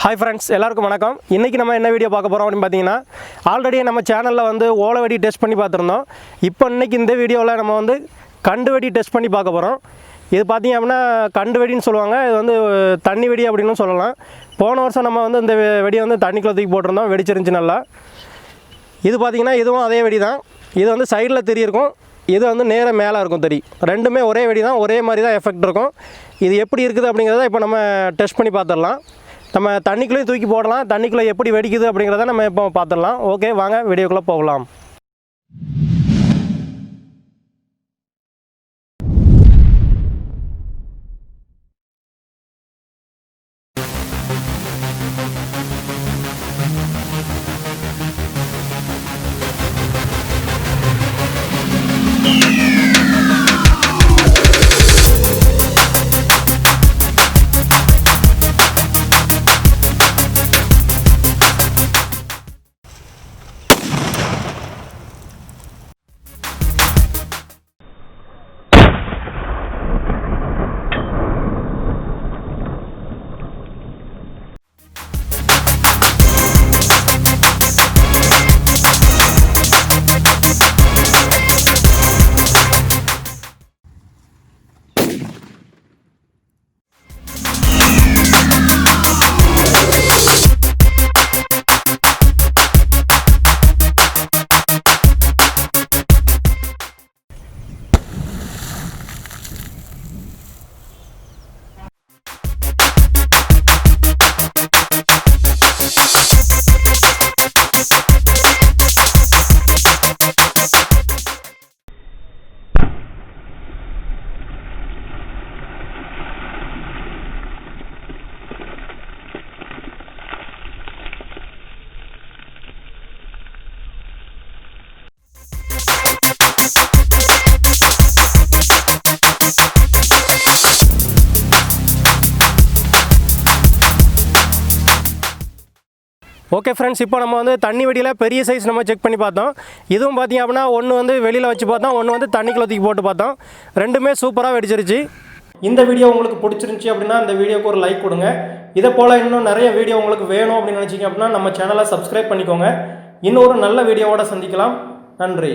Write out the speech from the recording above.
Hi friends, எல்லாருக்கும் வணக்கம். இன்னைக்கு நம்ம என்ன வீடியோ பார்க்க போறோம் அப்படினு பாத்தீங்கன்னா ஆல்ரெடி நம்ம சேனல்ல வந்து ஓலை வெடி டெஸ்ட் பண்ணி பார்த்திருந்தோம். இப்போ இன்னைக்கு இந்த வீடியோல நம்ம வந்து கண்டு வெடி டெஸ்ட் பண்ணி பார்க்க போறோம். இது பாத்தீங்க அப்படினா கண்டு வெடின்னு சொல்லுவாங்க. இது வந்து தண்ணி வெடி அப்படினு சொல்லலாம். போன வருஷம் நம்ம வந்து இந்த வெடியை வந்து தண்ணிக்குள்ள தூக்கி போட்டுறோம். வெடிச்சிருந்துச்சு நல்லா. இது பாத்தீங்கன்னா இதுவும் அதே வெடி தான். இது வந்து சைடுல தெரி இருக்கும். இது வந்து நேரா மேல இருக்கும் தெரி. ரெண்டுமே ஒரே வெடி தான். ஒரே மாதிரி தான் எஃபெக்ட் இருக்கும். இது எப்படி இருக்குது அப்படிங்கறத இப்போ நம்ம டெஸ்ட் பண்ணி பார்த்திரலாம். நம்ம தண்ணிக்குள்ளே தூக்கி போடலாம். தண்ணிக்குள்ளே எப்படி வெடிக்குது அப்படிங்கறத நம்ம இப்போ பார்த்திரலாம். ஓகே வாங்க வீடியோக்குள்ள போகலாம். ஓகே ஃப்ரெண்ட்ஸ், இப்போ நம்ம வந்து தண்ணி வெடியில் பெரிய சைஸ் நம்ம செக் பண்ணி பார்த்தோம். இதுவும் பார்த்தீங்க அப்படின்னா ஒன்று வந்து வெளியில் வச்சு பார்த்தோம், ஒன்று வந்து தண்ணிக்குள்ள தூக்கி போட்டு பார்த்தோம். ரெண்டுமே சூப்பராக வெடிச்சிருச்சு. இந்த வீடியோ உங்களுக்கு பிடிச்சிருந்துச்சி அப்படின்னா இந்த வீடியோக்கு ஒரு லைக் கொடுங்க. இதை போல் இன்னும் நிறைய வீடியோ உங்களுக்கு வேணும் அப்படின்னு நினச்சிங்க அப்படின்னா நம்ம சேனலை சப்ஸ்கிரைப் பண்ணிக்கோங்க. இன்னொரு நல்ல வீடியோவோட சந்திக்கலாம். நன்றி.